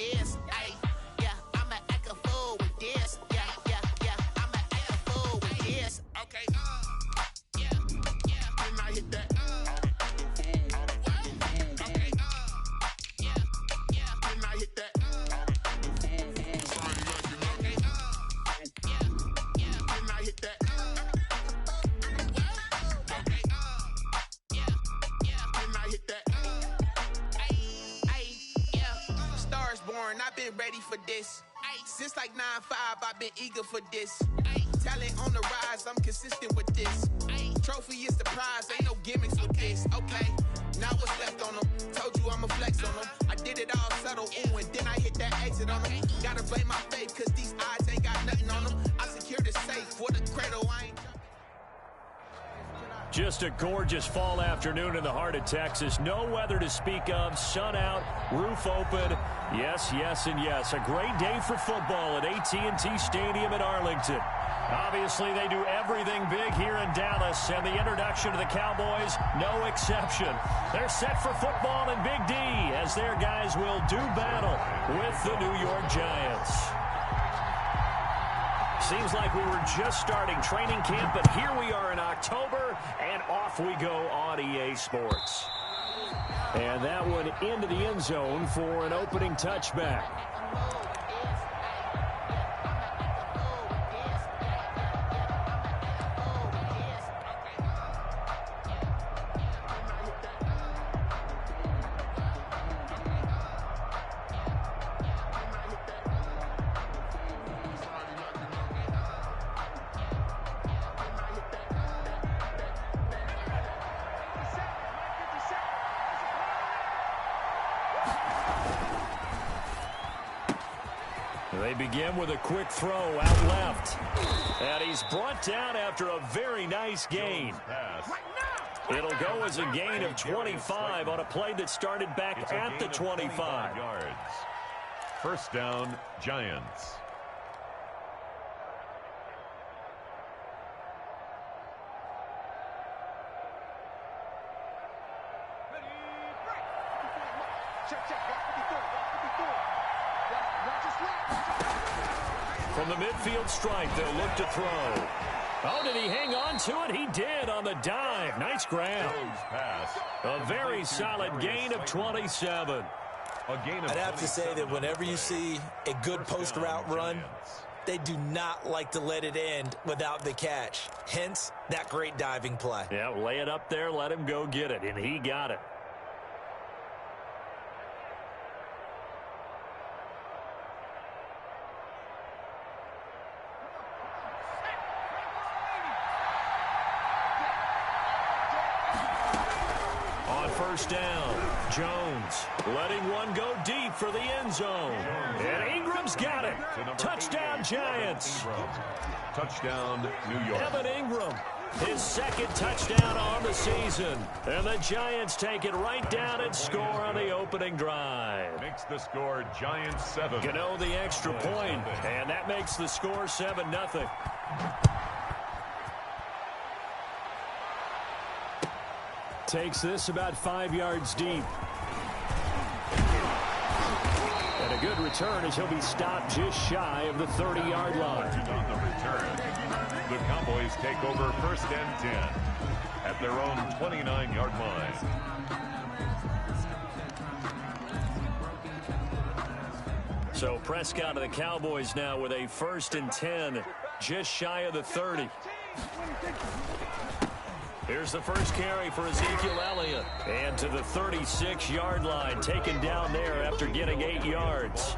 this. Ay, yeah, I'ma act a fool with this. Yeah, I'ma act a fool with this. Okay, yeah, and I hit that. Okay, yeah, and I hit that. I've been ready for this. Since like 9-5, I've been eager for this. Talent on the rise, I'm consistent with this. Trophy is the prize, ain't no gimmicks with this. Okay, now what's left on them? Told you I'ma flex on them. I did it all subtle, ooh, and then I hit that exit on them. Gotta blame my faith, cause these eyes ain't got nothing on them. I secured the safe for the cradle, I ain't. Just a gorgeous fall afternoon in the heart of Texas. No weather to speak of. Sun out, roof open. Yes, yes, and yes. A great day for football at AT&T Stadium in Arlington. Obviously, they do everything big here in Dallas, and the introduction to the Cowboys, no exception. They're set for football in Big D as their guys will do battle with the New York Giants. Seems like we were just starting training camp, but here we are in October, and off we go on EA Sports. And that one into the end zone for an opening touchback. They begin with a quick throw out left. And he's brought down after a very nice gain. It'll go as a gain of 25 on a play that started back at the 25. Yards. First down, Giants. From the midfield stripe, they'll look to throw. Oh, did he hang on to it? He did on the dive. Nice grab. A very solid gain of 27. I'd have to say that whenever you see a good post route run, they do not like to let it end without the catch. Hence, that great diving play. Yeah, lay it up there, let him go get it, and he got it. First down, Jones letting one go deep for the end zone. And Ingram's got it. Touchdown, Giants. Touchdown, New York. Evan Ingram, his second touchdown on the season. And the Giants take it right down and score on the opening drive. Makes the score Giants 7. Gano the extra point, and that makes the score 7-0. Takes this about 5 yards deep. And a good return as he'll be stopped just shy of the 30-yard line. On the return, the Cowboys take over first and 10 at their own 29-yard line. So Prescott of the Cowboys now with a first and 10, just shy of the 30. Here's the first carry for Ezekiel Elliott. And to the 36-yard line, taken down there after getting 8 yards.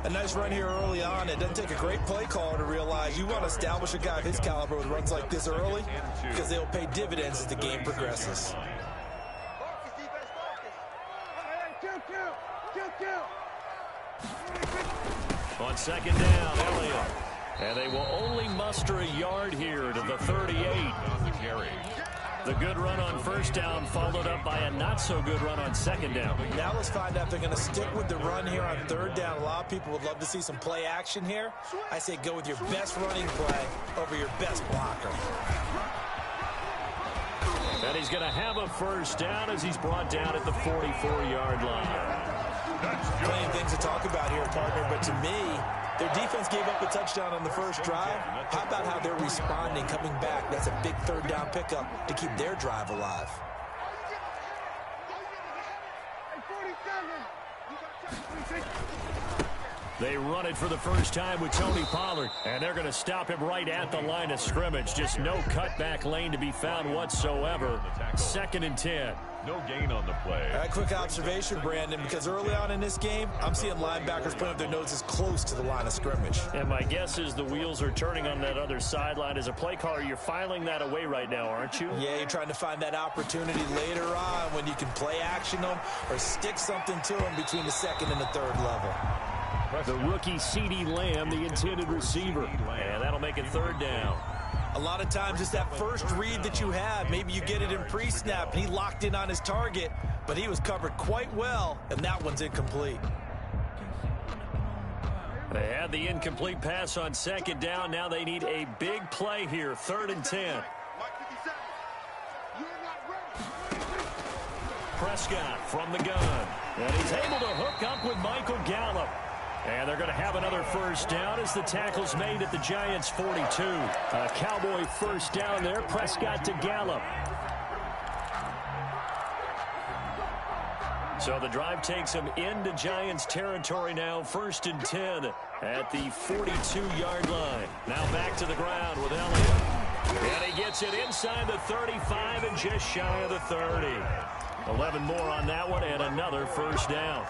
A nice run here early on. It doesn't take a great play caller to realize you want to establish a guy of his caliber with runs like this early because they'll pay dividends as the game progresses. On second down, Elliott. And they will only muster a yard here to the 38. The good run on first down followed up by a not-so-good run on second down. Now let's find out if they're going to stick with the run here on third down. A lot of people would love to see some play action here. I say go with your best running play over your best blocker. And he's going to have a first down as he's brought down at the 44-yard line. Plenty of things to talk about here, partner, but to me, their defense gave up a touchdown on the first drive. How about how they're responding, coming back? That's a big third down pickup to keep their drive alive. They run it for the first time with Tony Pollard, and they're going to stop him right at the line of scrimmage. Just no cutback lane to be found whatsoever. 2nd and 10. No gain on the play. A quick observation, Brandon, because early on in this game, I'm seeing linebackers putting up their noses close to the line of scrimmage. And my guess is the wheels are turning on that other sideline. As a play caller, you're filing that away right now, aren't you? Yeah, you're trying to find that opportunity later on when you can play action them or stick something to them between the 2nd and the 3rd level. The rookie CeeDee Lamb, the intended receiver. And that'll make it 3rd down. A lot of times it's that first read that you have. Maybe you get it in pre-snap, and he locked in on his target, but he was covered quite well, and that one's incomplete. They had the incomplete pass on 2nd down. Now they need a big play here, 3rd and 10. Prescott from the gun. And he's able to hook up with Michael Gallup. And they're going to have another first down as the tackle's made at the Giants' 42. A Cowboy first down there. Prescott to Gallup. So the drive takes him into Giants territory now. 1st and 10 at the 42-yard line. Now back to the ground with Elliott. And he gets it inside the 35 and just shy of the 30. 11 more on that one and another first down.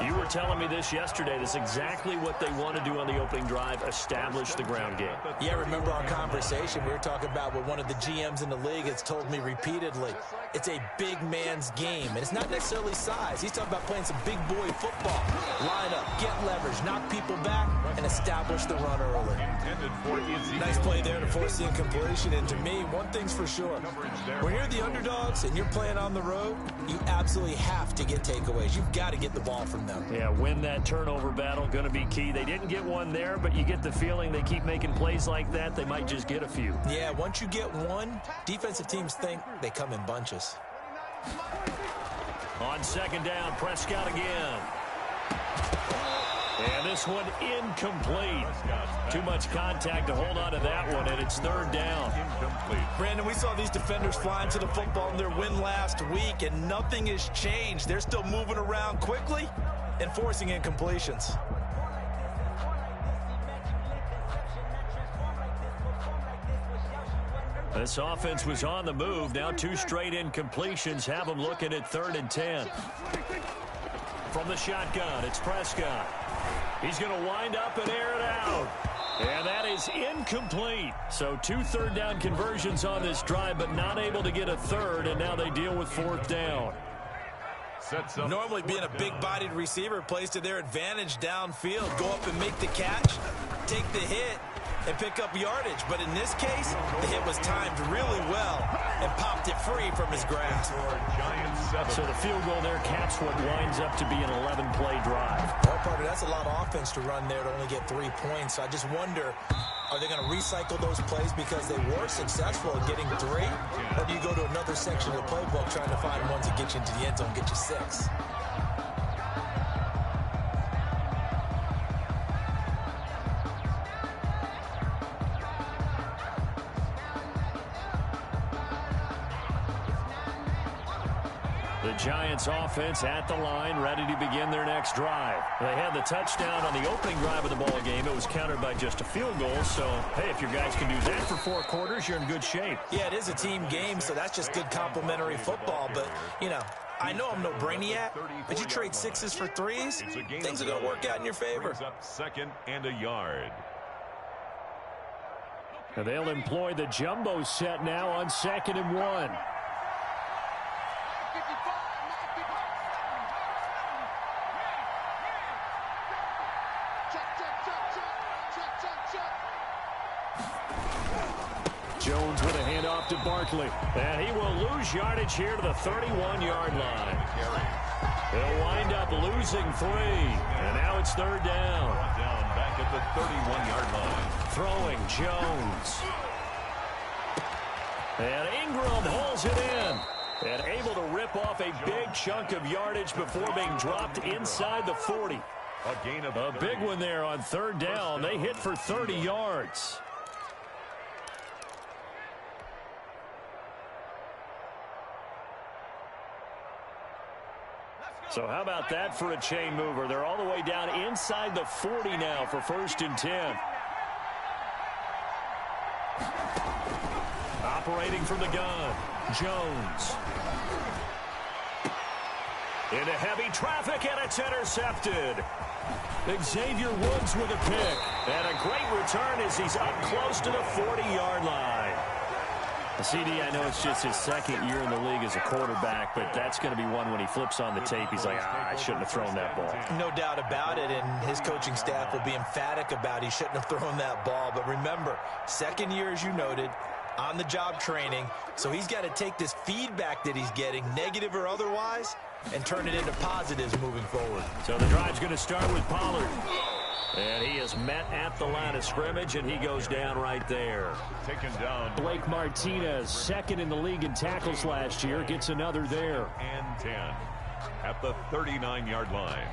You were telling me this yesterday. That's exactly what they want to do on the opening drive, establish the ground game. Yeah, remember our conversation. We were talking about what one of the GMs in the league has told me repeatedly. It's a big man's game, and it's not necessarily size. He's talking about playing some big boy football. Line up, get leverage, knock people back, and establish the run early. Nice play there to force the incompletion, and to me, one thing's for sure. When you're the underdogs and you're playing on the road, you absolutely have to get takeaways. You've got to get the ball from them. Yeah, win that turnover battle, going to be key. They didn't get one there, but you get the feeling they keep making plays like that, they might just get a few. Yeah, once you get one, defensive teams think they come in bunches. On 2nd down, Prescott again. And this one incomplete. Too much contact to hold on to that one, and it's 3rd down. Brandon, we saw these defenders flying to the football in their win last week, and nothing has changed. They're still moving around quickly and forcing incompletions. This offense was on the move. Now 2 straight incompletions have them looking at 3rd and 10. From the shotgun, it's Prescott. He's going to wind up and air it out. And that is incomplete. So 2 3rd down conversions on this drive, but not able to get a 3rd, and now they deal with 4th down. Normally being a big-bodied receiver plays to their advantage downfield. Go up and make the catch, take the hit, and pick up yardage. But in this case, the hit was timed really well and popped it free from his grasp. So the field goal there caps what winds up to be an 11-play drive. Well, partner, that's a lot of offense to run there to only get 3 points. So I just wonder, are they going to recycle those plays because they were successful in getting 3? Or do you go to another section of the playbook trying to find ones that get you into the end zone and get you 6? The Giants offense at the line, ready to begin their next drive. They had the touchdown on the opening drive of the ball game. It was countered by just a field goal. So, hey, if your guys can do that for 4 quarters, you're in good shape. Yeah, it is a team game, so that's just good complementary football. But, you know, I know I'm no brainiac, but you trade 6s for 3s, things are going to work out in your favor. Up 2nd and a yard. And they'll employ the jumbo set now on 2nd and 1. Jones with a handoff to Barkley. And he will lose yardage here to the 31-yard line. They'll wind up losing 3. And now it's 3rd down. Down back at the 31-yard line. Throwing Jones. And Ingram hauls it in. And able to rip off a big chunk of yardage before being dropped inside the 40. A big one there on third down. They hit for 30 yards. So how about that for a chain mover? They're all the way down inside the 40 now for 1st and 10. Operating from the gun, Jones. Into heavy traffic, and it's intercepted. Xavier Woods with a pick. And a great return as he's up close to the 40-yard line. CD, I know it's just his 2nd year in the league as a quarterback, but that's going to be one when he flips on the tape. He's like, I shouldn't have thrown that ball. No doubt about it, and his coaching staff will be emphatic about he shouldn't have thrown that ball. But remember, 2nd year, as you noted, on-the-job training, so he's got to take this feedback that he's getting, negative or otherwise, and turn it into positives moving forward. So the drive's going to start with Pollard. And he is met at the line of scrimmage, and he goes down right there. Taken down. Blake Martinez, 2nd in the league in tackles last year, gets another there. And 10 at the 39-yard line.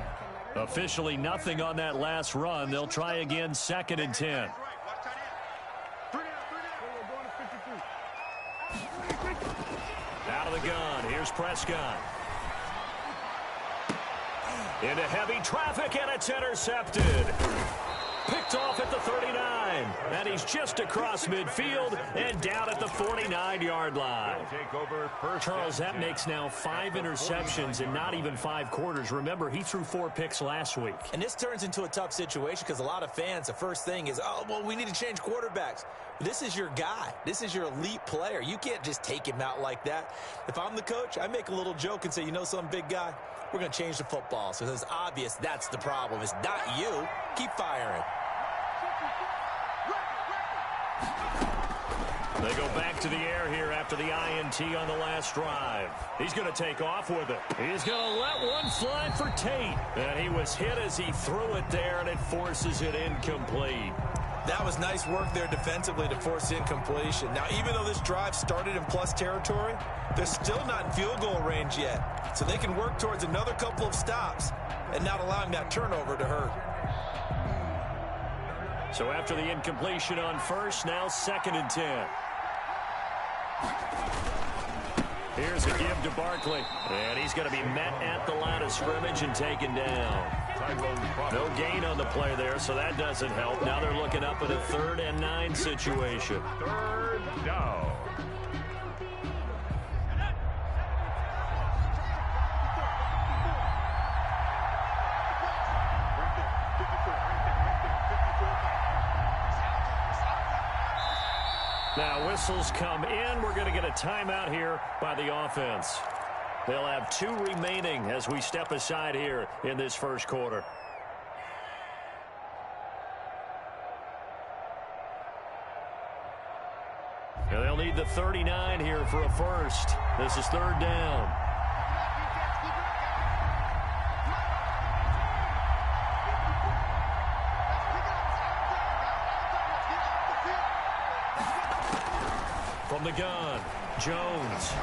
Officially nothing on that last run. They'll try again, 2nd and 10. Out of the gun, here's Prescott. Into heavy traffic, and it's intercepted. Picked off at the 39. And he's just across midfield and down at the 49-yard line. Charles, that makes now 5 interceptions in not even 5 quarters. Remember, he threw 4 picks last week. And this turns into a tough situation because a lot of fans, the first thing is, oh, well, we need to change quarterbacks. This is your guy. This is your elite player. You can't just take him out like that. If I'm the coach, I make a little joke and say, you know some big guy? We're going to change the football. So it's obvious that's the problem. It's not you. Keep firing. They go back to the air here after the INT on the last drive. He's going to take off with it. He's going to let one fly for Tate. And he was hit as he threw it there, and it forces it incomplete. That was nice work there defensively to force incompletion. Now, even though this drive started in plus territory, they're still not in field goal range yet. So they can work towards another couple of stops and not allowing that turnover to hurt. So after the incompletion on first, now 2nd and 10. Here's a give to Barkley. And he's going to be met at the line of scrimmage and taken down. No gain on the play there, so that doesn't help. Now they're looking up at a 3rd and 9 situation. 3rd down. Now whistles come in. We're going to get a timeout here by the offense. They'll have 2 remaining as we step aside here in this first quarter. Now they'll need the 39 here for a first. This is 3rd down. From the gun, Jones.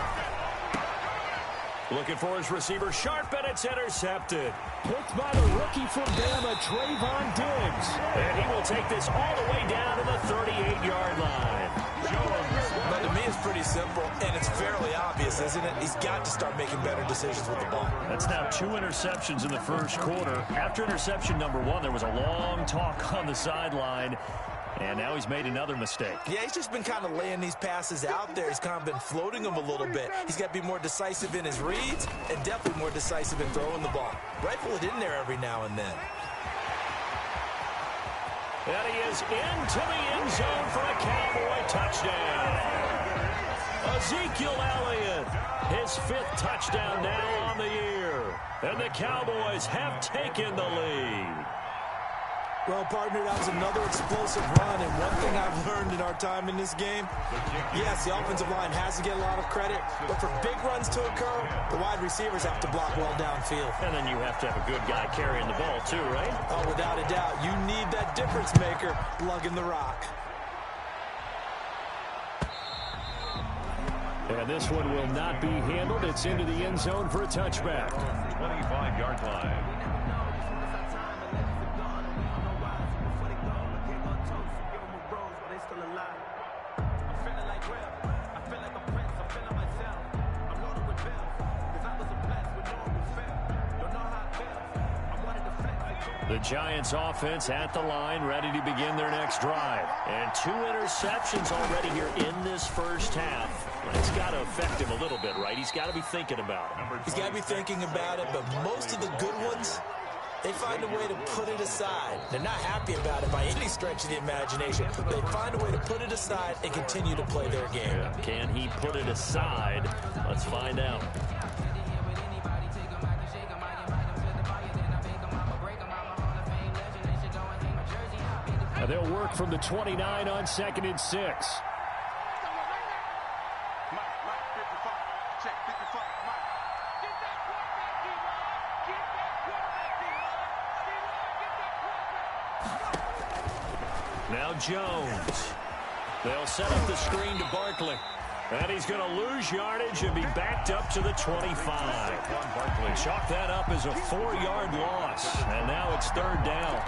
Looking for his receiver, sharp, and it's intercepted. Picked by the rookie from Bama, Trayvon Diggs. And he will take this all the way down to the 38-yard line. Jones. But to me, it's pretty simple, and it's fairly obvious, isn't it? He's got to start making better decisions with the ball. That's now 2 interceptions in the first quarter. After interception number 1, there was a long talk on the sideline. And now he's made another mistake. Yeah, he's just been kind of laying these passes out there. He's kind of been floating them a little bit. He's got to be more decisive in his reads and definitely more decisive in throwing the ball. Rifle it in there every now and then. And he is into the end zone for a Cowboy touchdown. Ezekiel Elliott, his 5th touchdown now on the year. And the Cowboys have taken the lead. Well, partner, that was another explosive run, and one thing I've learned in our time in this game, yes, the offensive line has to get a lot of credit, but for big runs to occur, the wide receivers have to block well downfield. And then you have to have a good guy carrying the ball too, right? Oh, without a doubt. You need that difference maker lugging the rock. And this one will not be handled. It's into the end zone for a touchback. 25-yard line. The Giants offense at the line, ready to begin their next drive. And 2 interceptions already here in this first half. It's got to affect him a little bit, right? He's got to be thinking about it. He's got to be thinking about it, but most of the good ones, they find a way to put it aside. They're not happy about it by any stretch of the imagination. They find a way to put it aside and continue to play their game. Yeah. Can he put it aside? Let's find out. They'll work from the 29 on 2nd and 6. Now Jones. They'll set up the screen to Barkley. And he's going to lose yardage and be backed up to the 25. Chalk that up as a 4-yard loss. And now it's 3rd down.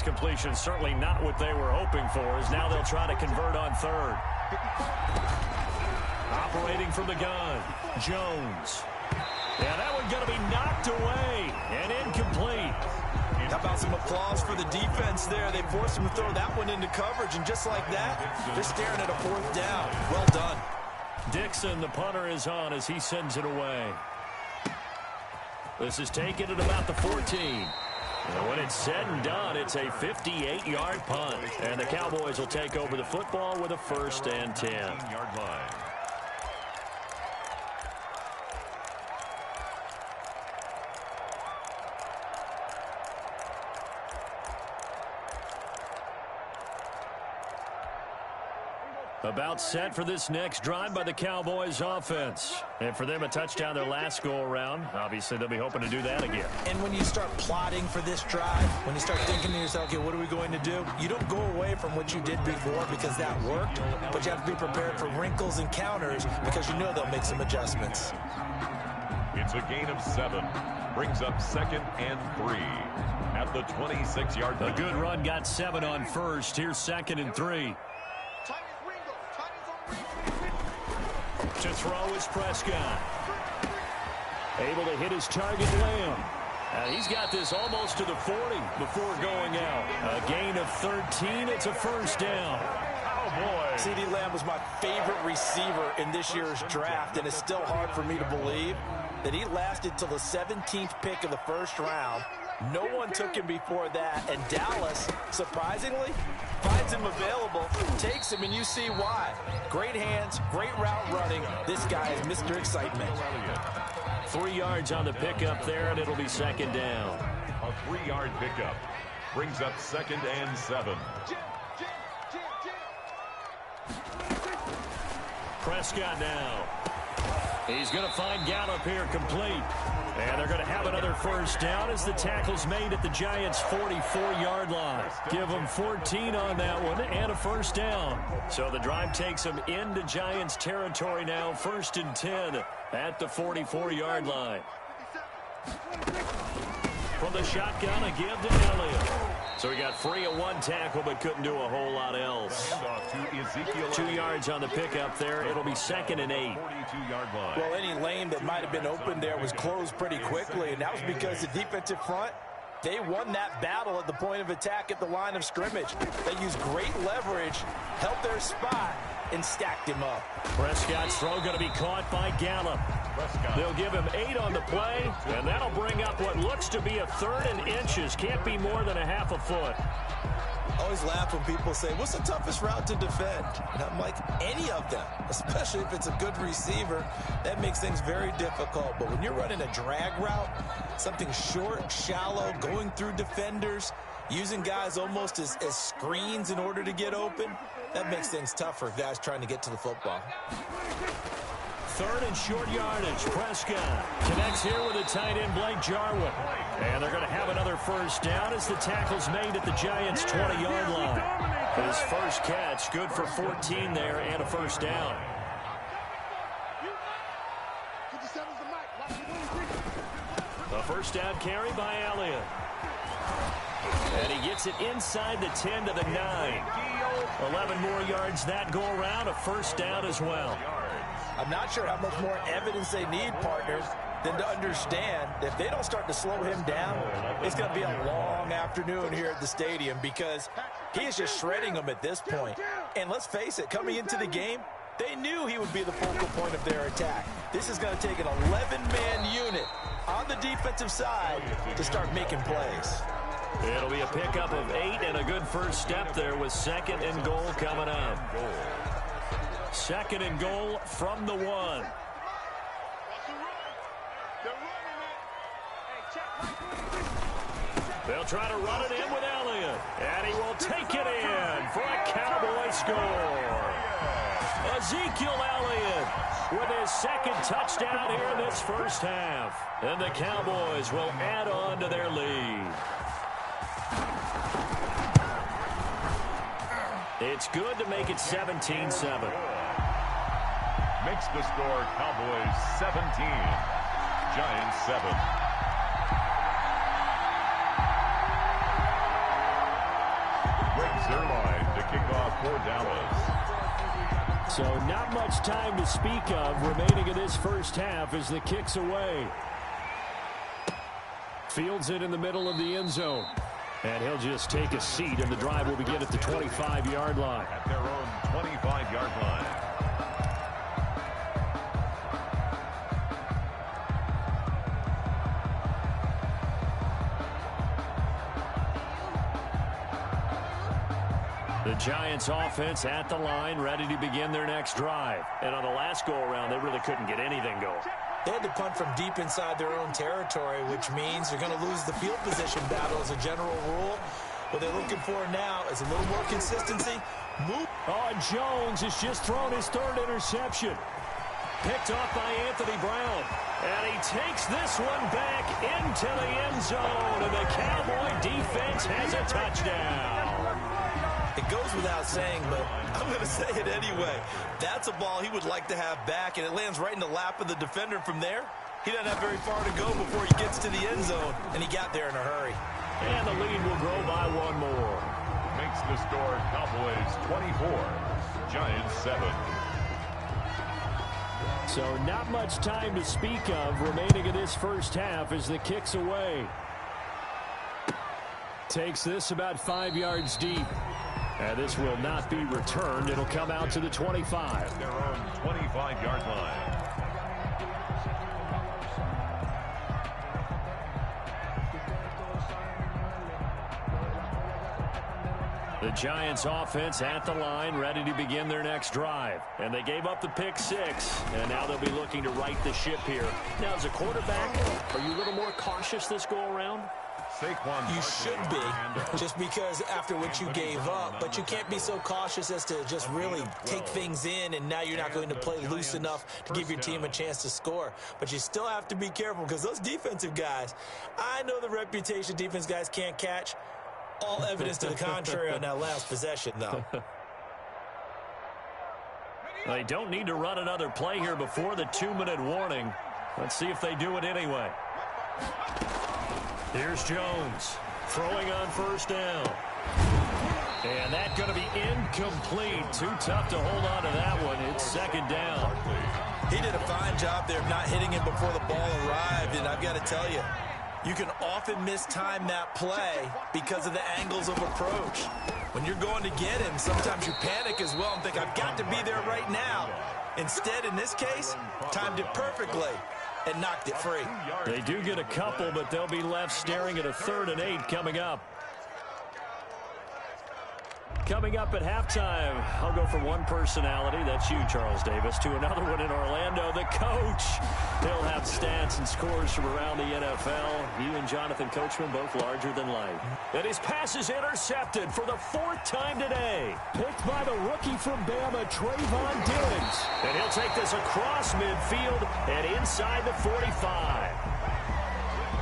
Completion certainly not what they were hoping for, as now they'll try to convert on 3rd. Operating from the gun, Jones. Yeah, that one going to be knocked away and incomplete. How about some applause for the defense there? They forced him to throw that one into coverage, and just like that, they're staring at a 4th down. Well done. Dixon, the punter, is on as he sends it away. This is taken at about the 14. And when it's said and done, it's a 58-yard punt. And the Cowboys will take over the football with a 1st and 10. 15-yard line. About set for this next drive by the Cowboys offense. And for them, a touchdown their last go-around. Obviously, they'll be hoping to do that again. And when you start plotting for this drive, when you start thinking to yourself, okay, what are we going to do? You don't go away from what you did before because that worked, but you have to be prepared for wrinkles and counters because you know they'll make some adjustments. It's a gain of 7. Brings up 2nd and 3 at the 26-yard line. A good run got 7 on 1st. Here's 2nd and 3. To throw is Prescott. Able to hit his target, Lamb. He's got this almost to the 40 before going out. A gain of 13. It's a 1st down. Oh, boy. CeeDee Lamb was my favorite receiver in this year's draft, and it's still hard for me to believe that he lasted till the 17th pick of the 1st round. No one took him before that, and Dallas, surprisingly, finds him available, takes him, and you see why. Great hands, great route running. This guy is Mr. Excitement. 3 yards on the pickup there, and it'll be 2nd down. A 3-yard pickup brings up 2nd and 7. Prescott now. He's going to find Gallup here complete. And they're going to have another 1st down as the tackle's made at the Giants' 44-yard line. Give them 14 on that one and a 1st down. So the drive takes them into Giants territory now, 1st and 10 at the 44-yard line. From the shotgun, a give to Elliott. So he got free of 1 tackle but couldn't do a whole lot else. 2 yards on the pickup there. It'll be 2nd and 8. 42-yard line. Well, any lane that might have been open there was closed pretty quickly, and that was because the defensive front, they won that battle at the point of attack at the line of scrimmage. They used great leverage, held their spot, and stacked him up. Prescott's throw going to be caught by Gallup. They'll give him 8 on the play, and that'll bring up what looks to be a 3rd and inches. Can't be more than a half a foot. I always laugh when people say, what's the toughest route to defend? And I'm like, any of them, especially if it's a good receiver. That makes things very difficult. But when you're running a drag route, something short, shallow, going through defenders, using guys almost as screens in order to get open. That makes things tough for guys trying to get to the football. 3rd and short yardage. Prescott connects here with a tight end, Blake Jarwin. And they're going to have another first down as the tackle's made at the Giants' 20-yard line. His first catch, good for 14 there and a first down. A first down carry by Elliott. And he gets it inside the 10 to the 9. 11 more yards that go around, a first down as well. I'm not sure how much more evidence they need, partners, than to understand that if they don't start to slow him down, it's going to be a long afternoon here at the stadium because he is just shredding them at this point. And let's face it, coming into the game, they knew he would be the focal point of their attack. This is going to take an 11-man unit on the defensive side to start making plays. It'll be a pickup of 8 and a good first step there with 2nd and goal coming up. 2nd and goal from the 1. They'll try to run it in with Elliott. And he will take it in for a Cowboy score. Ezekiel Elliott with his 2nd touchdown here in this first half. And the Cowboys will add on to their lead. It's good to make it 17-7. Makes the score Cowboys 17, Giants 7. Greg Zuerlein to kick off for Dallas. So not much time to speak of remaining in this first half as the kick's away. Fields it in the middle of the end zone. And he'll just take a seat, and the drive will begin at the 25-yard line. At their own 25-yard line. The Giants offense at the line, ready to begin their next drive. And on the last go-around, they really couldn't get anything going. They had to punt from deep inside their own territory, which means they're going to lose the field position battle as a general rule. What they're looking for now is a little more consistency. Oh, Jones has just thrown his 3rd interception. Picked off by Anthony Brown. And he takes this one back into the end zone. And the Cowboy defense has a touchdown. It goes without saying, but I'm going to say it anyway. That's a ball he would like to have back, and it lands right in the lap of the defender from there. He doesn't have very far to go before he gets to the end zone, and he got there in a hurry. And the lead will grow by 1 more. Makes the score Cowboys 24, Giants 7. So not much time to speak of remaining in this first half as the kick's away. Takes this about 5 yards deep. And this will not be returned. It'll come out to the 25. Their own 25-yard line. The Giants offense at the line, ready to begin their next drive. And they gave up the pick 6, and now they'll be looking to right the ship here. Now, as a quarterback, are you a little more cautious this go-around? You should be, just because after what you gave up, but you can't be so cautious as to just really take things in, and now you're not going to play loose enough to give your team a chance to score. But you still have to be careful because those defensive guys, I know the reputation defense guys can't catch. All evidence to the contrary on that last possession, though. They don't need to run another play here before the 2-minute warning. Let's see if they do it anyway. Here's Jones throwing on first down. And that's going to be incomplete. Too tough to hold on to that one. It's 2nd down. He did a fine job there of not hitting him before the ball arrived. And I've got to tell you, you can often mistime that play because of the angles of approach. When you're going to get him, sometimes you panic as well and think, I've got to be there right now. Instead, in this case, timed it perfectly and knocked it free. They do get a couple, but they'll be left staring at a 3rd and 8 coming up. Coming up at halftime, I'll go from one personality, that's you, Charles Davis, to another one in Orlando, the coach. He'll have stats and scores from around the NFL. You and Jonathan Coachman both larger than life. And his pass is intercepted for the 4th time today. Picked by the rookie from Bama, Trayvon Diggs. And he'll take this across midfield and inside the 45.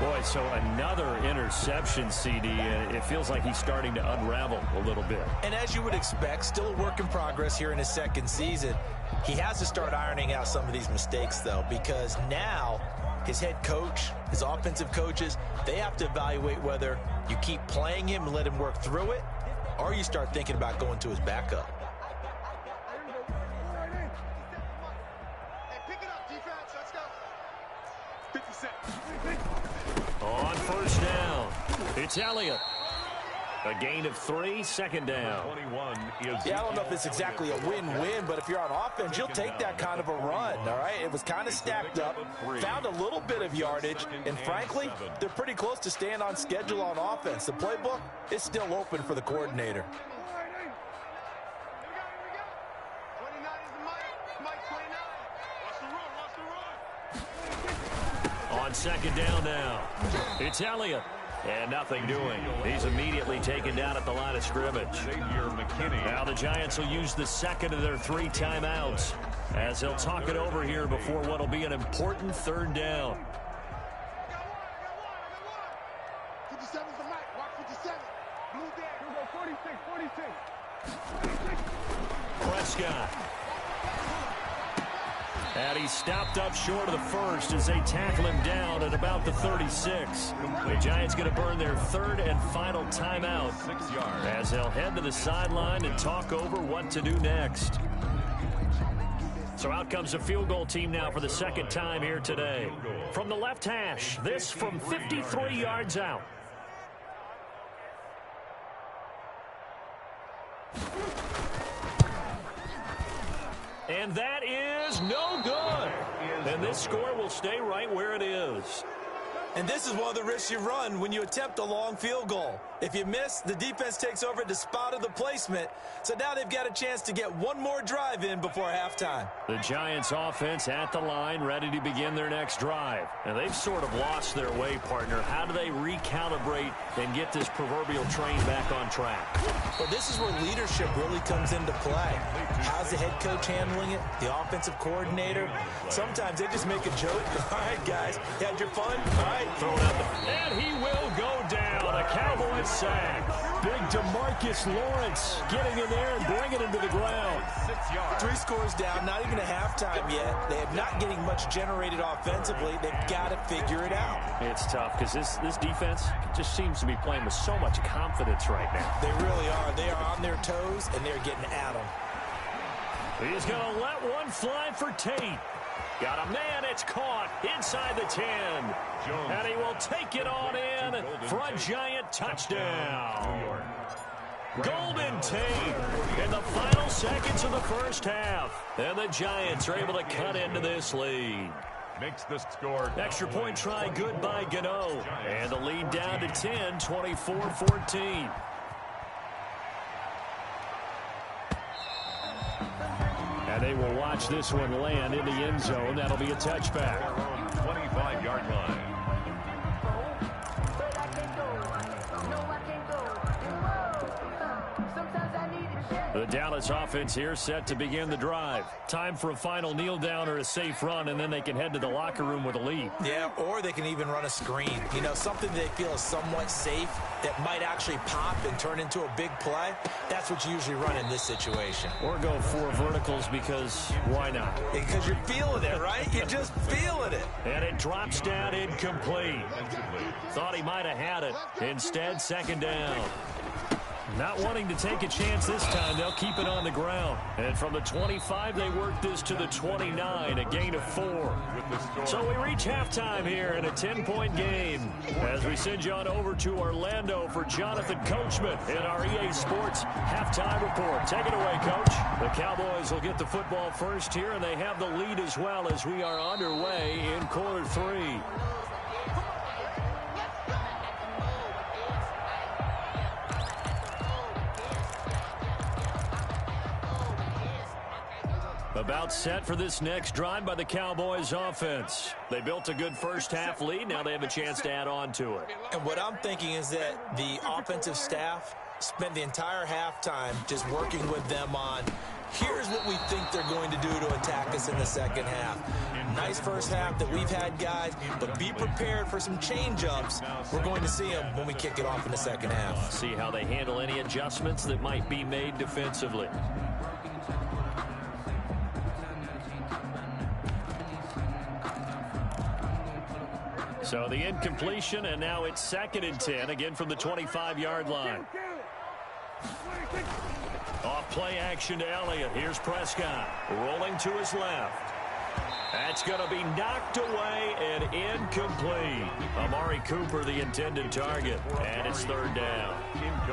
Boy, so another interception, CD, and it feels like he's starting to unravel a little bit. And as you would expect, still a work in progress here in his second season. He has to start ironing out some of these mistakes, though, because now his head coach, his offensive coaches, they have to evaluate whether you keep playing him and let him work through it, or you start thinking about going to his backup. On first down, it's Elliott. A gain of 3, second down. 21 is Yeah, I don't know if it's exactly a win-win, but if you're on offense, you'll take that kind of a run, all right? It was kind of stacked up, found a little bit of yardage, and frankly, they're pretty close to staying on schedule on offense. The playbook is still open for the coordinator. On second down now, it's Elliott. And nothing doing. He's immediately taken down at the line of scrimmage. Now the Giants will use the second of their 3 timeouts as they'll talk it over here before what will be an important 3rd down. 57's the mic. Watch 57. Blue there. 46. Prescott. And he's stopped up short of the first as they tackle him down at about the 36. The Giants going to burn their 3rd and final timeout 6 yards. as they'll head to the sideline and talk over what to do next. So out comes the field goal team now for the 2nd time here today. From the left hash, this from 53 yards out. And that is no good. And this score will stay right where it is. And this is one of the risks you run when you attempt a long field goal. If you miss, the defense takes over at the spot of the placement. So now they've got a chance to get one more drive in before halftime. The Giants offense at the line, ready to begin their next drive. And they've sort of lost their way, partner. How do they recalibrate and get this proverbial train back on track? Well, this is where leadership really comes into play. How's the head coach handling it? The offensive coordinator? Sometimes they just make a joke. All right, guys, you had your fun? All right. Throw it up. And he will go down. A Cowboys sack. Big DeMarcus Lawrence getting in there and bringing him to the ground. 6 yards. 3 scores down, not even a halftime yet. They have not getting much generated offensively. They've got to figure it out. It's tough because this defense just seems to be playing with so much confidence right now. They really are. They are on their toes, and they're getting at them. He's going to let one fly for Tate. Got a man, it's caught inside the 10. And he will take it on in for a Giant touchdown. Golden Tate in the final seconds of the first half. And the Giants are able to cut into this lead. Makes the score. Extra point try good by Gano. And the lead down to 10, 24-14. And they will watch this one land in the end zone. That'll be a touchback. 25-yard line. The Dallas offense here set to begin the drive. Time for a final kneel down or a safe run, and then they can head to the locker room with a lead. Yeah, or they can even run a screen. You know, something they feel is somewhat safe that might actually pop and turn into a big play. That's what you usually run in this situation. Or go 4 verticals because why not? Because you're feeling it, right? You're just feeling it. And it drops down incomplete. Thought he might have had it. Instead, 2nd down. Not wanting to take a chance this time, they'll keep it on the ground. And from the 25, they work this to the 29, a gain of 4. So we reach halftime here in a 10-point game as we send you on over to Orlando for Jonathan Coachman in our EA Sports halftime report. Take it away, Coach. The Cowboys will get the football first here, and they have the lead as well as we are underway in quarter 3. About set for this next drive by the Cowboys offense. They built a good first half lead. Now they have a chance to add on to it. And what I'm thinking is that the offensive staff spent the entire halftime just working with them on, here's what we think they're going to do to attack us in the second half. Nice first half that we've had, guys, but be prepared for some change-ups. We're going to see them when we kick it off in the second half. See how they handle any adjustments that might be made defensively. So the incompletion, and now it's 2nd and 10, again from the 25-yard line. Off play action to Elliott. Here's Prescott rolling to his left. That's going to be knocked away and incomplete. Amari Cooper, the intended target, and it's 3rd down.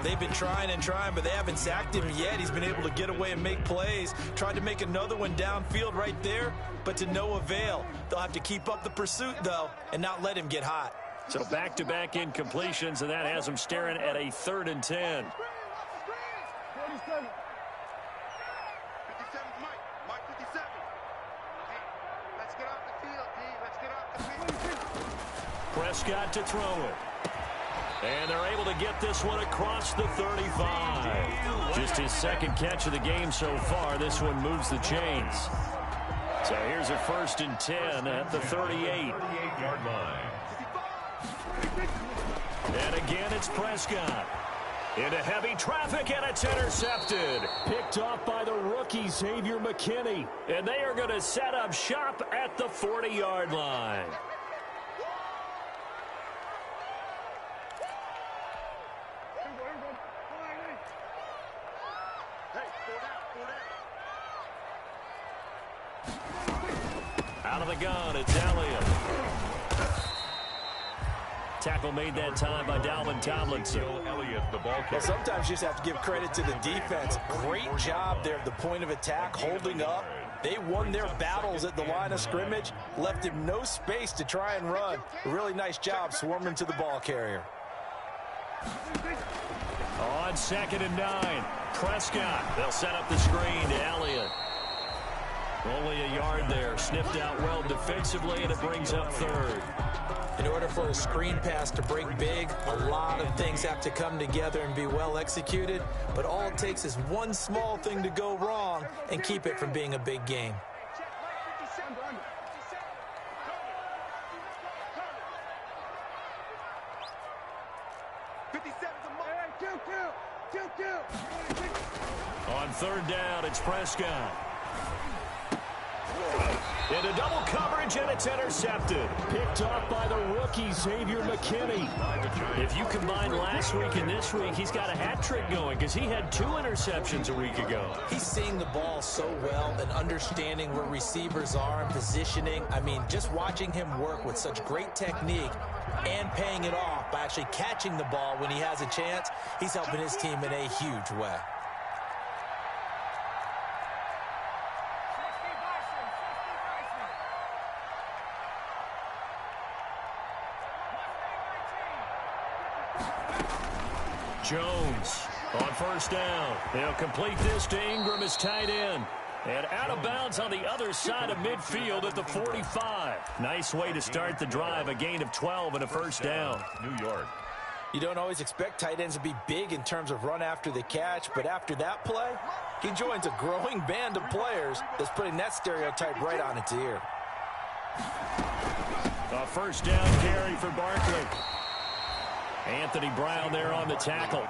They've been trying and trying, but they haven't sacked him yet. He's been able to get away and make plays. Tried to make another one downfield right there, but to no avail. They'll have to keep up the pursuit, though, and not let him get hot. So back-to-back incompletions, and that has them staring at a 3rd and 10. 47. Prescott to throw it. And they're able to get this one across the 35. Just his 2nd catch of the game so far. This one moves the chains. So here's a 1st and 10 at the 38-yard line. And again, it's Prescott. Into heavy traffic, and it's intercepted. Picked off by the rookie, Xavier McKinney. And they are going to set up shop at the 40-yard line. Out of the gun, it's Elliott. Tackle made that time by Dalvin Tomlinson. Well, sometimes you just have to give credit to the defense. Great job there at the point of attack, holding up. They won their battles at the line of scrimmage, left him no space to try and run. A really nice job swarming to the ball carrier. On 2nd and 9, Prescott. They'll set up the screen to Elliott. Only a yard there. Sniffed out well defensively, and it brings up 3rd. In order for a screen pass to break big, a lot of things have to come together and be well executed. But all it takes is one small thing to go wrong and keep it from being a big game. On 3rd down, it's Prescott. Into double coverage, and it's intercepted. Picked off by the rookie, Xavier McKinney. If you combine last week and this week, he's got a hat trick going because he had 2 interceptions a week ago. He's seeing the ball so well and understanding where receivers are and positioning. I mean, just watching him work with such great technique and paying it off by actually catching the ball when he has a chance, he's helping his team in a huge way. Jones on 1st down. They'll complete this to Ingram as tight end. And out of bounds on the other side of midfield at the 45. Nice way to start the drive. A gain of 12 and a 1st down. New York. You don't always expect tight ends to be big in terms of run after the catch, but after that play, he joins a growing band of players that's putting that stereotype right on its ear. A 1st down carry for Barkley. Anthony Brown there on the tackle.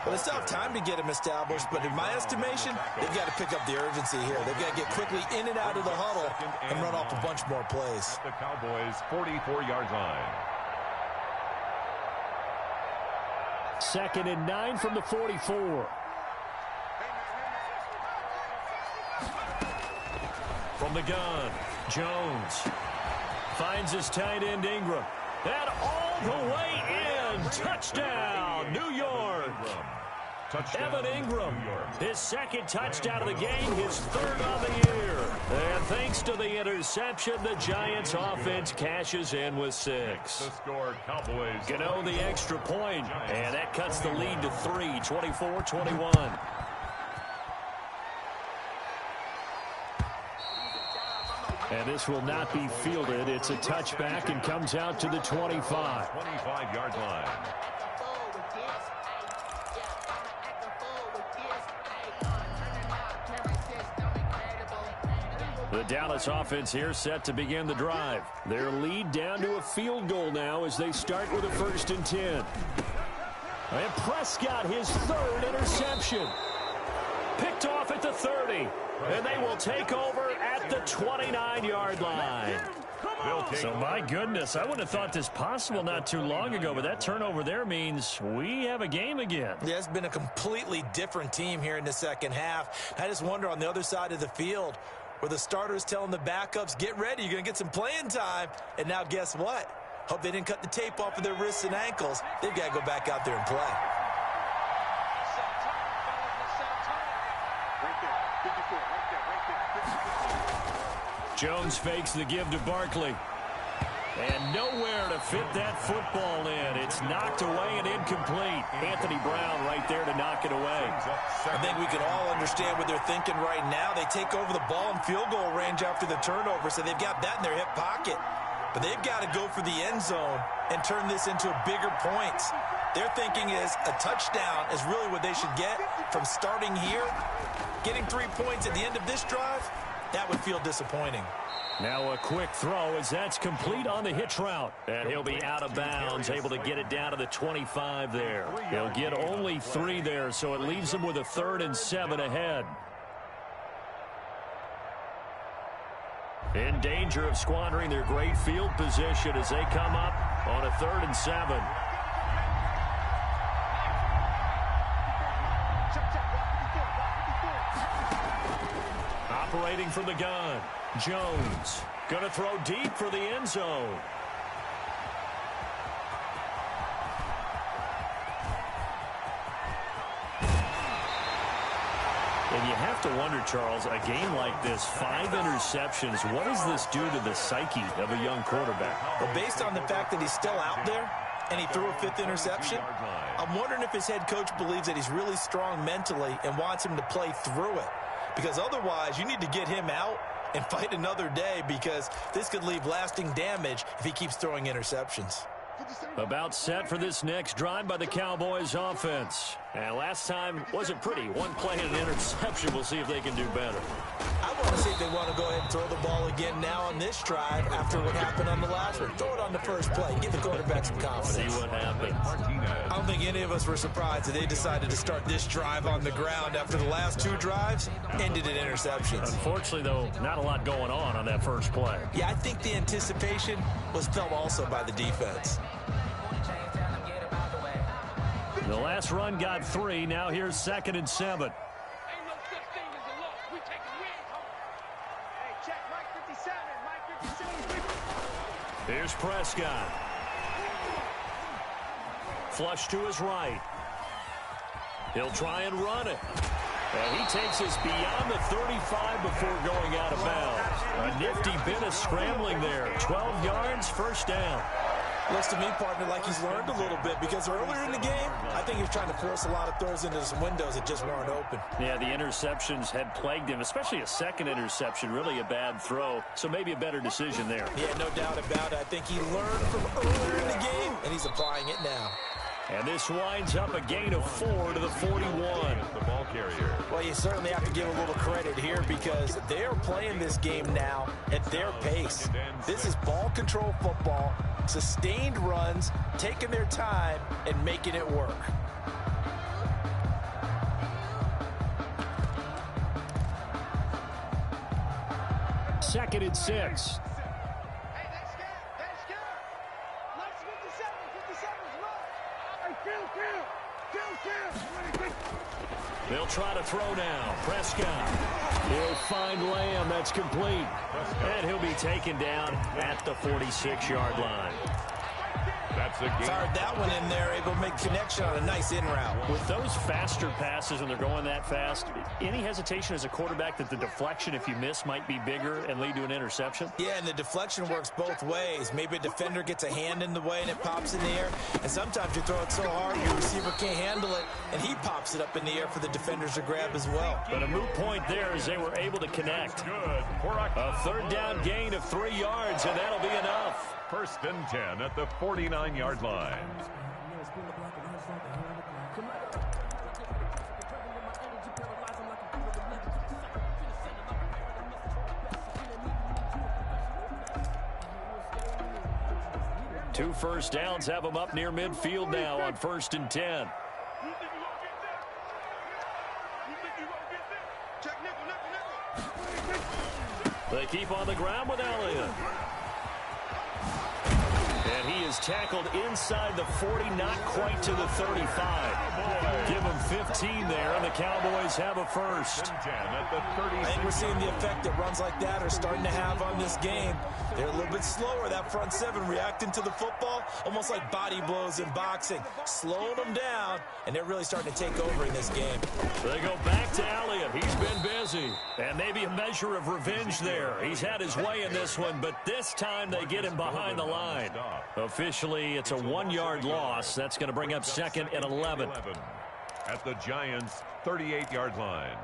Well, it's tough time to get him established, but in my estimation, they've got to pick up the urgency here. They've got to get quickly in and out of the huddle and run off a bunch more plays. At the Cowboys' 44-yard line. 2nd and 9 from the 44. From the gun, Jones finds his tight end Ingram. And all the way in. Touchdown, New York. Evan Ingram, his 2nd touchdown of the game, his 3rd of the year. And thanks to the interception, the Giants offense cashes in with 6. The score, Cowboys. Gano the extra point, and that cuts the lead to 3, 24-21. And this will not be fielded. It's a touchback and comes out to the 25. 25-yard line. The Dallas offense here set to begin the drive. Their lead down to a field goal now as they start with a 1st and 10. And Prescott, his 3rd interception. Picked off at the 30. And they will take over at the 29-yard line. So, my goodness, I wouldn't have thought this possible not too long ago, but that turnover there means we have a game again. Yeah, it's been a completely different team here in the second half. I just wonder on the other side of the field where the starters telling the backups, get ready, you're going to get some playing time. And now guess what? Hope they didn't cut the tape off of their wrists and ankles. They've got to go back out there and play. Jones fakes the give to Barkley. And nowhere to fit that football in. It's knocked away and incomplete. Anthony Brown right there to knock it away. I think we can all understand what they're thinking right now. They take over the ball in field goal range after the turnover, so they've got that in their hip pocket. But they've got to go for the end zone and turn this into bigger points. Their thinking is a touchdown is really what they should get from starting here. Getting 3 points at the end of this drive, that would feel disappointing. Now a quick throw as that's complete on the hitch route. And he'll be out of bounds, able to get it down to the 25 there. He'll get only 3 there, so it leaves him with a 3rd and 7 ahead. In danger of squandering their great field position as they come up on a 3rd and 7. Operating from the gun, Jones going to throw deep for the end zone. And you have to wonder, Charles, a game like this, 5 interceptions, what does this do to the psyche of a young quarterback? Well, based on the fact that he's still out there and he threw a 5th interception, I'm wondering if his head coach believes that he's really strong mentally and wants him to play through it. Because otherwise, you need to get him out and fight another day because this could leave lasting damage if he keeps throwing interceptions. About set for this next drive by the Cowboys offense. And last time wasn't pretty. 1 play and an interception. We'll see if they can do better. I want to see if they want to go ahead and throw the ball again now on this drive after what happened on the last one. Throw it on the first play. Give the quarterback some confidence. See what happens. I don't think any of us were surprised that they decided to start this drive on the ground after the last 2 drives ended in interceptions. Unfortunately, though, not a lot going on that first play. Yeah, I think the anticipation was felt also by the defense. The last run got 3. Now here's 2nd and 7. Here's Prescott. Flush to his right. He'll try and run it. And he takes us beyond the 35 before going out of bounds. A nifty bit of scrambling there. 12 yards, 1st down. Looks to me, partner, like he's learned a little bit because earlier in the game, I think he was trying to force a lot of throws into some windows that just weren't open. Yeah, the interceptions had plagued him, especially a 2nd interception, really a bad throw. So maybe a better decision there. Yeah, no doubt about it. I think he learned from earlier in the game, and he's applying it now. And this winds up a gain of 4 to the 41. The ball carrier. Well, you certainly have to give a little credit here because they are playing this game now at their pace. This is ball control football, sustained runs, taking their time, and making it work. Second and 6. They'll try to throw now. Prescott. He'll find Lamb. That's complete. And he'll be taken down at the 46-yard line. That's a gain. Fired that one in there, able to make connection on a nice in route. With those faster passes when they're going that fast, any hesitation as a quarterback that the deflection, if you miss, might be bigger and lead to an interception? Yeah, and the deflection works both ways. Maybe a defender gets a hand in the way and it pops in the air. And sometimes you throw it so hard your receiver can't handle it, and he pops it up in the air for the defenders to grab as well. But a moot point there as they were able to connect. Good. A third down gain of 3 yards, and that'll be enough. First and 10 at the 49-yard line. Two first downs have them up near midfield now on 1st and 10. They keep on the ground with Elliott. And he is tackled inside the 40, not quite to the 35. Give him 15 there, and the Cowboys have a first. I think we're seeing the effect that runs like that are starting to have on this game. They're a little bit slower, that front seven, reacting to the football, almost like body blows in boxing, slowing them down, and they're really starting to take over in this game. They go back to Elliott. He's been busy, and maybe a measure of revenge there. He's had his way in this one, but this time they get him behind the line. Officially, it's a 1-yard loss. That's going to bring up 2nd and 11. At the Giants' 38-yard line.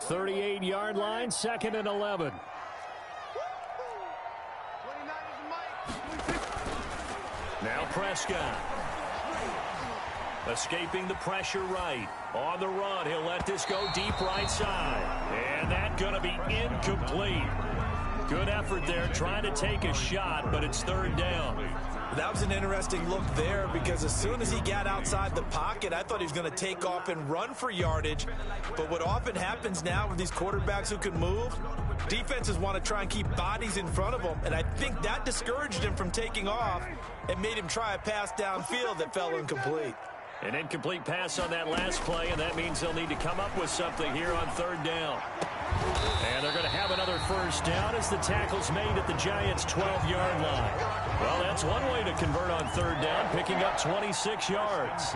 38-yard line, 2nd and 11. Now Prescott. Escaping the pressure right. On the run, he'll let this go deep right side. And that's going to be incomplete. Good effort there, trying to take a shot, but it's 3rd down. That was an interesting look there because as soon as he got outside the pocket, I thought he was going to take off and run for yardage. But what often happens now with these quarterbacks who can move, defenses want to try and keep bodies in front of them. And I think that discouraged him from taking off and made him try a pass downfield that fell incomplete. An incomplete pass on that last play, and that means they'll need to come up with something here on 3rd down. And they're going to have another first down as the tackle's made at the Giants' 12-yard line. Well, that's one way to convert on 3rd down, picking up 26 yards.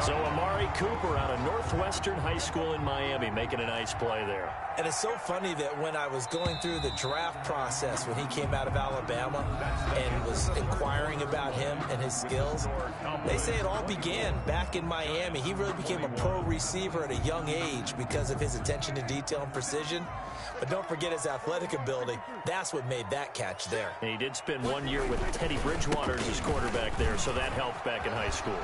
So Amari Cooper out of Northwestern High School in Miami making a nice play there. And it's so funny that when I was going through the draft process when he came out of Alabama and was inquiring about him and his skills, they say it all began back in Miami. He really became a pro receiver at a young age because of his attention to detail and precision. But don't forget his athletic ability. That's what made that catch there. And he did spend 1 year with Teddy Bridgewater as his quarterback there, so that helped back in high school.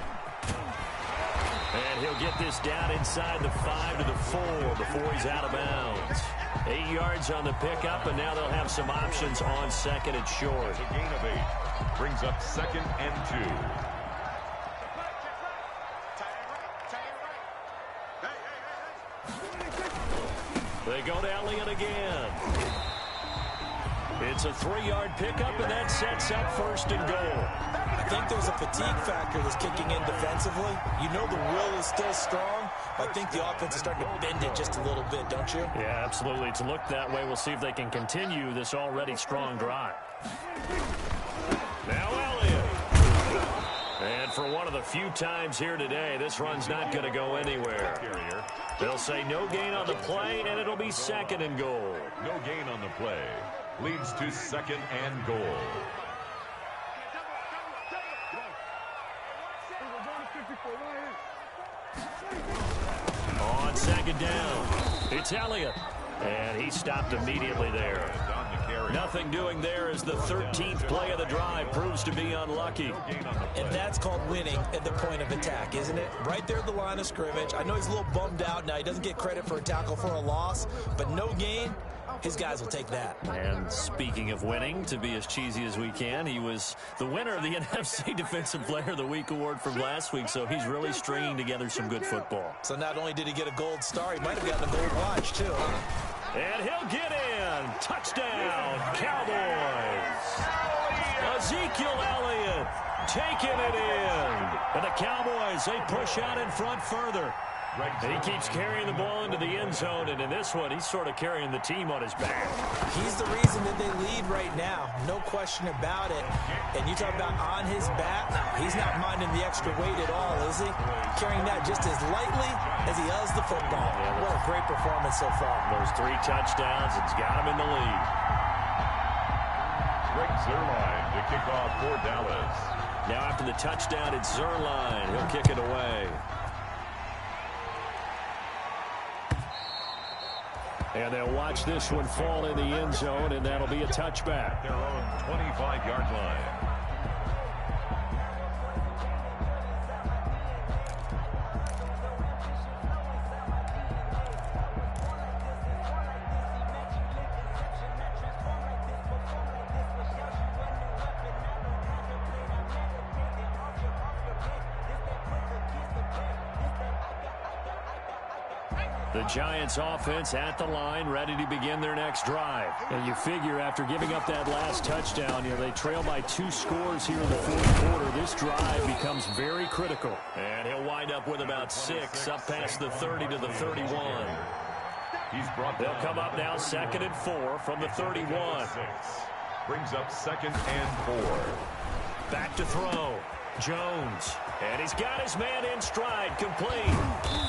And he'll get this down inside the 5 to the 4 before he's out of bounds. 8 yards on the pickup, and now they'll have some options on 2nd and short. A gain of 8 brings up 2nd and 2. They go to Elliott again. It's a 3-yard pickup, and that sets up 1st and goal. I think there's a fatigue factor that's kicking in defensively. You know the will is still strong, but I think the offense is starting to bend it just a little bit, don't you? Yeah, absolutely. It's looked that way. We'll see if they can continue this already strong drive. Now Elliott. And for one of the few times here today, this run's not going to go anywhere. They'll say no gain on the play, and it'll be 2nd and goal. No gain on the play. Leads to 2nd and goal. On 2nd down, it's Elliott. And he stopped immediately there. Nothing doing there as the 13th play of the drive proves to be unlucky. And that's called winning at the point of attack, isn't it? Right there at the line of scrimmage. I know he's a little bummed out now. He doesn't get credit for a tackle for a loss, but no gain. His guys will take that. And speaking of winning, to be as cheesy as we can, he was the winner of the NFC Defensive Player of the Week award from last week, so he's really stringing together some good football. So not only did he get a gold star, he might have gotten a gold watch, too. And he'll get in. Touchdown, Cowboys. Ezekiel Elliott taking it in. And the Cowboys, they push out in front further. He keeps carrying the ball into the end zone, and in this one, he's sort of carrying the team on his back. He's the reason that they lead right now. No question about it. And you talk about on his back, he's not minding the extra weight at all, is he? Carrying that just as lightly as he does the football. Yeah, what a great performance so far. Those 3 touchdowns, it's got him in the lead. Greg Zuerlein to kick off for Dallas. Now after the touchdown, it's Zuerlein. He'll kick it away. And they'll watch this one fall in the end zone, and that'll be a touchback. Their own 25-yard line. The Giants offense at the line, ready to begin their next drive. And you figure after giving up that last touchdown, they trail by 2 scores here in the fourth quarter. This drive becomes very critical. And he'll wind up with about 6 up past the 30 to the 31. They'll come up now 2nd and 4 from the 31. Brings up 2nd and 4. Back to throw. Jones. And he's got his man in stride, complete.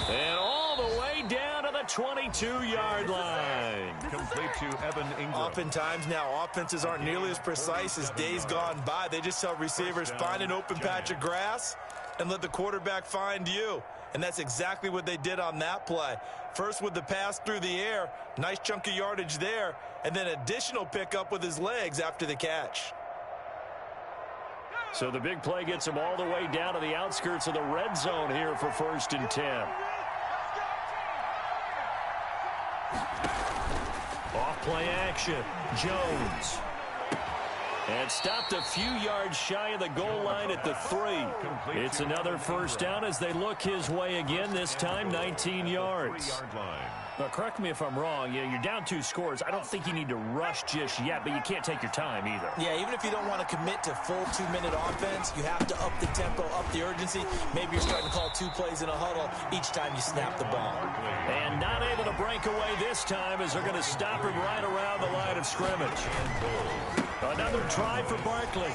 And all the way down to the 22-yard line. Complete to Evan Ingram. Oftentimes now, offenses aren't nearly as precise as days gone by. They just tell receivers, find an open patch of grass and let the quarterback find you. And that's exactly what they did on that play. First with the pass through the air, nice chunk of yardage there, and then additional pickup with his legs after the catch. So the big play gets him all the way down to the outskirts of the red zone here for 1st and 10. Off play action. Jones. And stopped a few yards shy of the goal line at the 3. It's another first down as they look his way again, this time 19 yards. Now, correct me if I'm wrong. You're down 2 scores. I don't think you need to rush just yet, but you can't take your time either. Yeah, even if you don't want to commit to full 2-minute offense, you have to up the tempo, up the urgency. Maybe you're starting to call 2 plays in a huddle each time you snap the ball. And not able to break away this time as they're going to stop him right around the line of scrimmage. Another try for Barkley.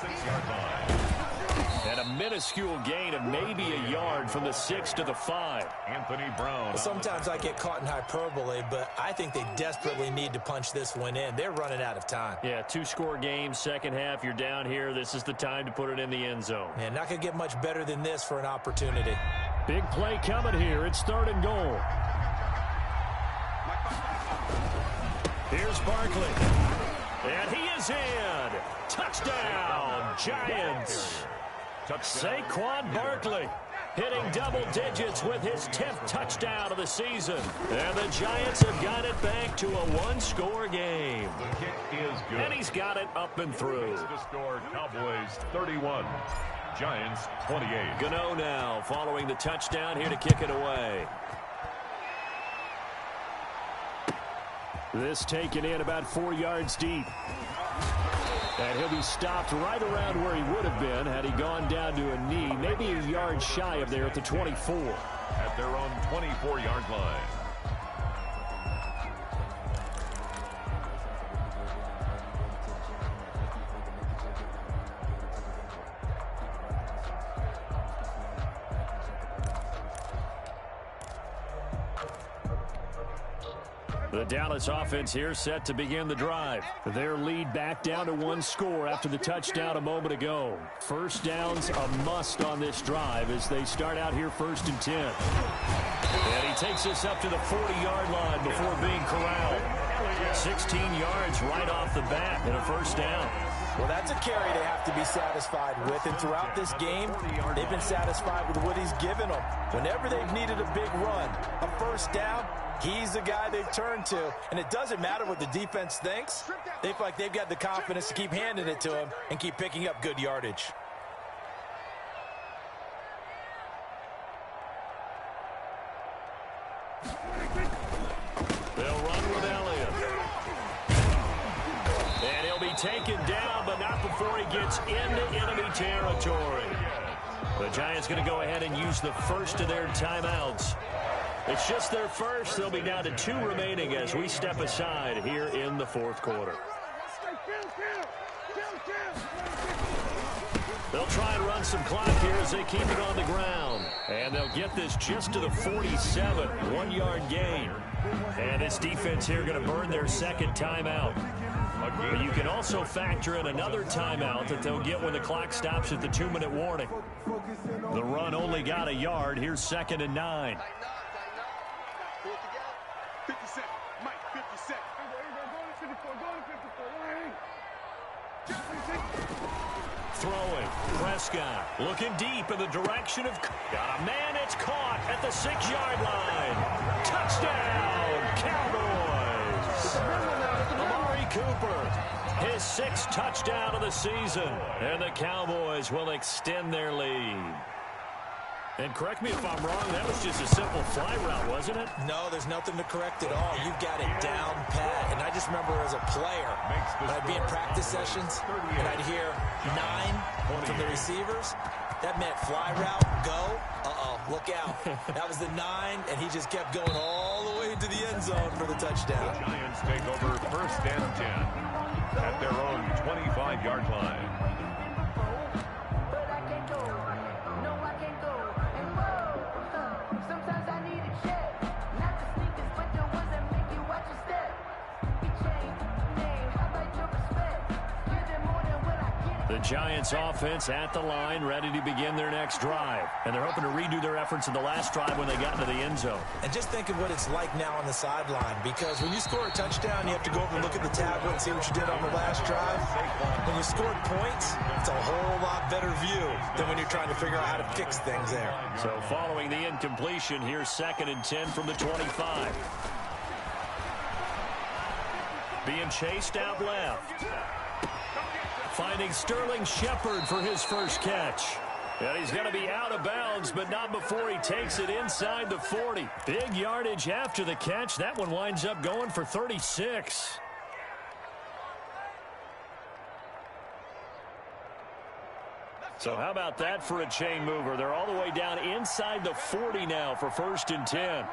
And a minuscule gain of maybe a yard from the 6 to the 5. Anthony Brown. Sometimes I get caught in hyperbole, but I think they desperately need to punch this one in. They're running out of time. Yeah, 2-score game, second half, you're down here. This is the time to put it in the end zone. Yeah, not going to get much better than this for an opportunity. Big play coming here. It's 3rd and goal. Here's Barkley. And he is in. Touchdown, Giants. Saquon Barkley hitting double digits with his 10th touchdown of the season. And the Giants have got it back to a 1-score game. The kick is good. And he's got it up and through. To score, Cowboys 31, Giants 28. Gano now following the touchdown here to kick it away. This taken in about 4 yards deep. And he'll be stopped right around where he would have been had he gone down to a knee, maybe a yard shy of there at the 24. At their own 24-yard line. The Dallas offense here set to begin the drive. Their lead back down to 1 score after the touchdown a moment ago. First down's a must on this drive as they start out here 1st and 10. And he takes us up to the 40-yard line before being corralled. 16 yards right off the bat and a first down. Well, that's a carry they have to be satisfied with, and throughout this game, they've been satisfied with what he's given them. Whenever they've needed a big run, a first down, he's the guy they've turned to, and it doesn't matter what the defense thinks. They feel like they've got the confidence to keep handing it to him and keep picking up good yardage. They'll run with Elliott. And he'll be taken down, but not before he gets into enemy territory. The Giants going to go ahead and use the first of their timeouts. It's just their first. They'll be down to 2 remaining as we step aside here in the fourth quarter. They'll try and run some clock here as they keep it on the ground. And they'll get this just to the 47, 1-yard gain. And this defense here going to burn their second timeout. But you can also factor in another timeout that they'll get when the clock stops at the 2-minute warning. The run only got a yard. Here's 2nd and 9. 50 seconds. Mike, 50 seconds. Throwing. Prescott looking deep in the direction of... Got a man. It's caught at the 6-yard line. Touchdown, Cowboys. Amari Cooper, his 6th touchdown of the season. And the Cowboys will extend their lead. And correct me if I'm wrong, that was just a simple fly route, wasn't it? No, there's nothing to correct at all. You've got it down pat. And I just remember as a player, when I'd be in practice sessions, and I'd hear 9 from the receivers, that meant fly route, go, look out. That was the 9, and he just kept going all the way into the end zone for the touchdown. The Giants take over 1st and 10 at their own 25-yard line. The Giants offense at the line, ready to begin their next drive. And they're hoping to redo their efforts in the last drive when they got into the end zone. And just think of what it's like now on the sideline, because when you score a touchdown, you have to go over and look at the tablet and see what you did on the last drive. When you scored points, it's a whole lot better view than when you're trying to figure out how to fix things there. So following the incompletion, here's 2nd and 10 from the 25. Being chased out left. Finding Sterling Shepard for his first catch. And he's going to be out of bounds, but not before he takes it inside the 40. Big yardage after the catch. That one winds up going for 36. So how about that for a chain mover? They're all the way down inside the 40 now for 1st and 10.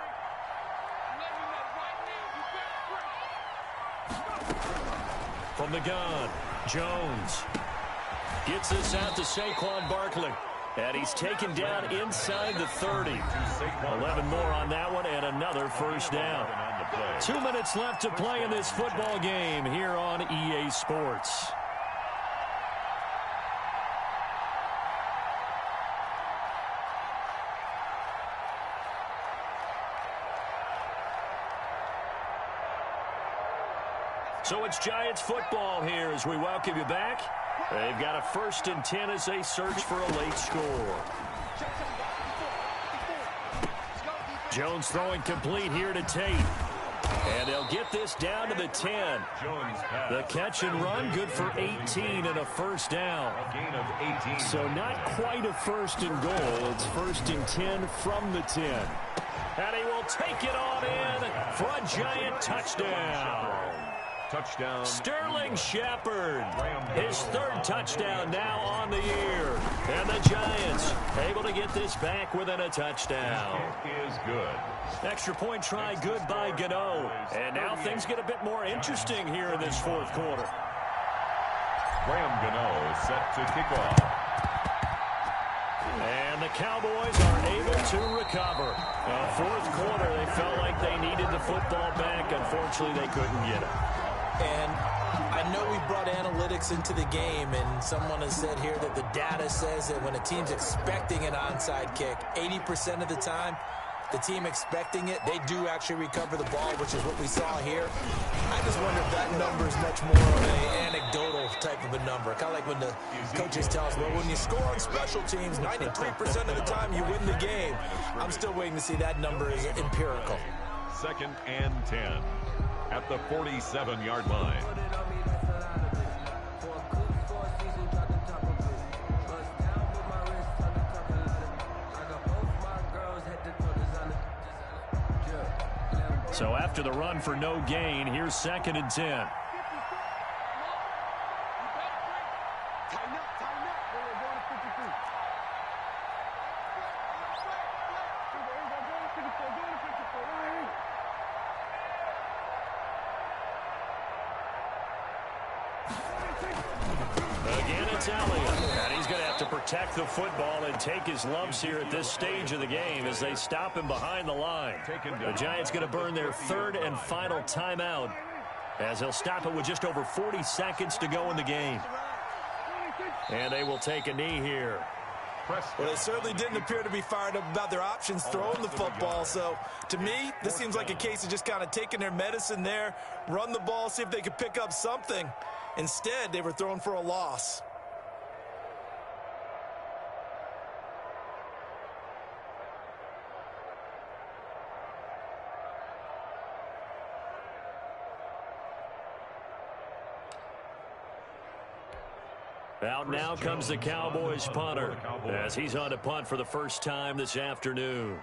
From the gun, Jones gets this out to Saquon Barkley. And he's taken down inside the 30. 11 more on that one and another first down. 2 minutes left to play in this football game here on EA Sports. So it's Giants football here as we welcome you back. They've got a 1st and 10 as they search for a late score. Jones throwing complete here to Tate. And they'll get this down to the 10. The catch and run good for 18 and a first down. So not quite a 1st and goal. It's 1st and 10 from the 10. And he will take it on in for a Giant touchdown. Touchdown. Sterling Shepard, his 3rd touchdown now on the year. And the Giants able to get this back within a touchdown. It is good. Extra point try good by Gano. And now things get a bit more interesting here in this 4th quarter. Graham Gano set to kick off. And the Cowboys are able to recover. 4th quarter, they felt like they needed the football back. Unfortunately, they couldn't get it. And I know we brought analytics into the game, and someone has said here that the data says that when a team's expecting an onside kick, 80% of the time, the team expecting it, they do actually recover the ball, which is what we saw here. I just wonder if that number is much more of an anecdotal type of a number. Kind of like when the coaches tell us, well, when you score on special teams, 93% of the time you win the game. I'm still waiting to see that number is empirical. 2nd and 10 at the 47-yard line. So after the run for no gain, here's 2nd and 10. Again, it's Elliott. And he's going to have to protect the football and take his lumps here at this stage of the game as they stop him behind the line. The Giants going to burn their third and final timeout as they'll stop it with just over 40 seconds to go in the game. And they will take a knee here. Well, they certainly didn't appear to be fired up about their options throwing the football. So, to me, this seems like a case of just kind of taking their medicine there, run the ball, see if they could pick up something. Instead, they were thrown for a loss. Out now comes the Cowboys punter as he's on to punt for the first time this afternoon.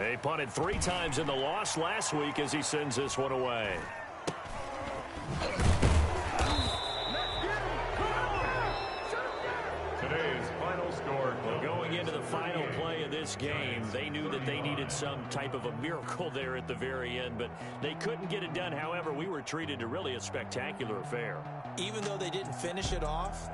He punted 3 times in the loss last week as he sends this one away. Going into the final play of this game, they knew that they needed some type of a miracle there at the very end, but they couldn't get it done. However, we were treated to really a spectacular affair. Even though they didn't finish it off,